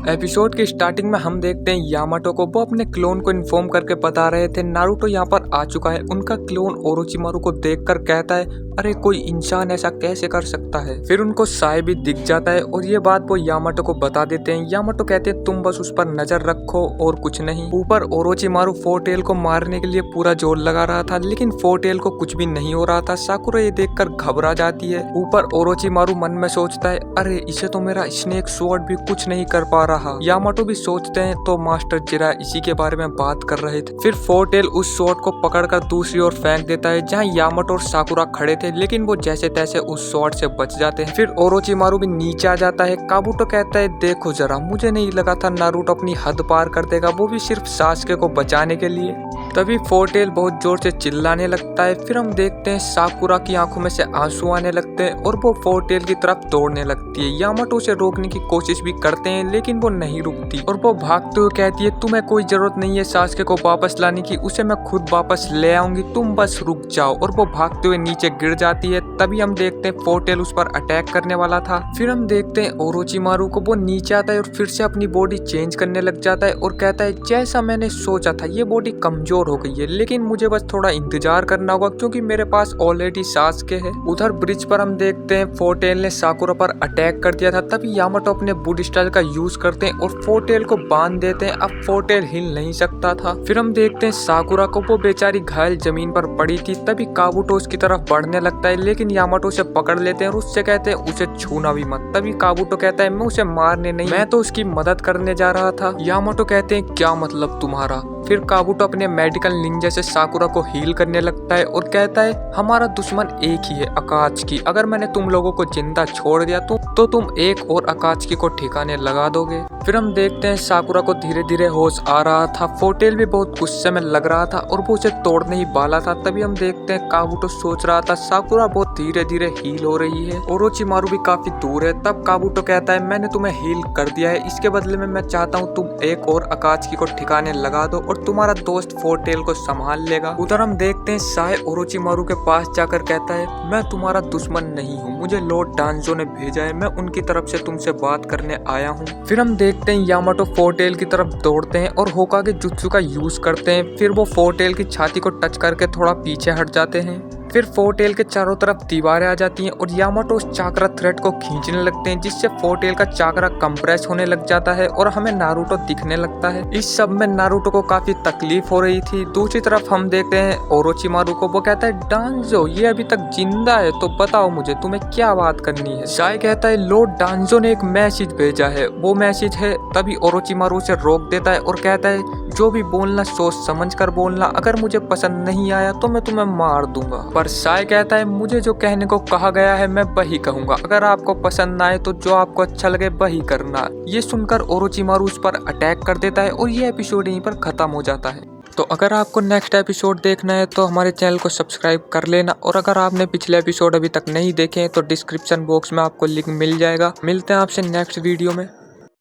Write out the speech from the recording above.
Episode की starting में हम देखते हैं यामाटो को। वो अपने क्लोन को इन्फॉर्म करके बता रहे थे नारुतो यहाँ पर आ चुका है। उनका क्लोन ओरोचिमारू को देखकर कहता है, अरे कोई इंसान ऐसा कैसे कर सकता है। फिर उनको साय भी दिख जाता है और ये बात वो यामाटो को बता देते हैं। यामाटो कहते हैं तुम बस उस पर नजर रखो और कुछ नहीं। ऊपर ओरोचिमारू फोरटेल को मारने के लिए पूरा जोर लगा रहा था, लेकिन फोरटेल को कुछ भी नहीं हो रहा था। साकुरा ये देखकर घबरा जाती है। ऊपर ओरोचिमारू मन में सोचता है, अरे इसे तो मेरा स्नेक स्वॉर्ड भी कुछ नहीं कर पा रहा। यामाटो भी सोचते हैं तो मास्टर जिरा इसी के बारे में बात कर रहे थे। फिर फोरटेल उस स्वॉर्ड को पकड़कर दूसरी ओर फेंक देता है जहाँ यामाटो और साकुरा खड़े थे, लेकिन वो जैसे तैसे उस स्वॉर्ड से बच जाते हैं। फिर ओरोचिमारू भी नीचे आ जाता है। काबुटो कहता है, देखो जरा, मुझे नहीं लगा था नारुतो अपनी हद पार कर देगा, वो भी सिर्फ सासुके को बचाने के लिए। तभी फोरटेल बहुत जोर से चिल्लाने लगता है। फिर हम देखते हैं साकुरा की आंखों में से आंसू आने लगते हैं और वो फोरटेल की तरफ दौड़ने लगती है। यामाटो उसे रोकने की कोशिश भी करते हैं, लेकिन वो नहीं रुकती और वो भागते हुए कहती है, तुम्हें कोई जरूरत नहीं है सासुके को वापस लाने की, उसे मैं खुद वापस ले आऊंगी, तुम बस रुक जाओ। और वो भागते हुए नीचे गिर जाती है। तभी हम देखते हैं फोरटेल उस पर अटैक करने वाला था। फिर हम देखते हैं ओरोचिमारू को, वो नीचे आता है और फिर से अपनी बॉडी चेंज करने लग जाता है और कहता है, जैसा मैंने सोचा था ये बॉडी कमजोर हो गई है, लेकिन मुझे बस थोड़ा इंतजार करना होगा क्योंकि मेरे पास ऑलरेडी सासुके है। उधर ब्रिज पर हम देखते हैं फोरटेल ने साकुरा पर अटैक कर दिया था। तभी यामाटो अपने वुड स्टाइल का यूज करते हैं और फोरटेल को बांध देते हैं। अब फोरटेल हिल नहीं सकता था। फिर हम देखते हैं साकुरा को, वो बेचारी घायल जमीन पर पड़ी थी। तभी काबुटो उसकी तरफ बढ़ने लगता है, लेकिन यामाटो उसे पकड़ लेते हैं और उससे कहते हैं उसे छूना भी मत। तभी काबुटो कहता है, मैं उसे मारने नहीं, मैं तो उसकी मदद करने जा रहा था। यामाटो कहते हैं, क्या मतलब तुम्हारा। फिर काबुटो अपने मेडिकल निंजा से साकुरा को हील करने लगता है और कहता है, हमारा दुश्मन एक ही है, अकात्सुकी। अगर मैंने तुम लोगों को जिंदा छोड़ दिया तो तुम एक और अकात्सुकी को ठिकाने लगा दोगे। फिर हम देखते हैं साकुरा को धीरे धीरे होश आ रहा था। फोरटेल भी बहुत गुस्से में लग रहा था और वो उसे तोड़ने ही वाला था। तभी हम देखते हैं काबुटो सोच रहा था साकुरा बहुत धीरे धीरे हील हो रही है, ओरोचिमारू भी काफी दूर है। तब काबुटो कहता है, मैंने तुम्हें हील कर दिया है, इसके बदले में मैं चाहता हूँ तुम एक और अकात्सुकी को ठिकाने लगा दो और तुम्हारा दोस्त फोरटेल को संभाल लेगा। उधर हम देखते हैं साय ओरोचिमारू के पास जाकर कहता है, मैं तुम्हारा दुश्मन नहीं हूँ, मुझे लॉर्ड डांजो ने भेजा है, मैं उनकी तरफ से तुमसे बात करने आया हूँ। फिर हम देखते हैं यामाटो फोरटेल की तरफ दौड़ते हैं और होकागे जुत्सु का यूज करते हैं। फिर वो फोरटेल की छाती को टच करके थोड़ा पीछे हट जाते हैं। फिर फोरटेल के चारों तरफ दीवारें आ जाती हैं और यामाटो उस चाकरा थ्रेड को खींचने लगते हैं, जिससे फोरटेल का चाकरा कंप्रेस होने लग जाता है और हमें नारुतो दिखने लगता है। इस सब में नारुतो को काफी तकलीफ हो रही थी। दूसरी तरफ हम देखते हैं ओरोचिमारू को, वो कहता है, डांजो ये अभी तक जिंदा है, तो बताओ मुझे तुम्हें क्या बात करनी है। साय कहता है, लॉर्ड डांजो ने एक मैसेज भेजा है, वो मैसेज है। तभी ओरोचिमारू उसे रोक देता है और कहता है, जो भी बोलना सोच समझ कर बोलना, अगर मुझे पसंद नहीं आया तो मैं तुम्हें मार दूंगा। पर साय कहता है, मुझे जो कहने को कहा गया है मैं वही कहूंगा, अगर आपको पसंद ना आए तो जो आपको अच्छा लगे वही करना। ये सुनकर ओरोचिमारू उस पर अटैक कर देता है और ये एपिसोड यहीं पर खत्म हो जाता है। तो अगर आपको नेक्स्ट एपिसोड देखना है तो हमारे चैनल को सब्सक्राइब कर लेना, और अगर आपने पिछले एपिसोड अभी तक नहीं देखे हैं तो डिस्क्रिप्शन बॉक्स में आपको लिंक मिल जाएगा। मिलते हैं आपसे नेक्स्ट वीडियो में।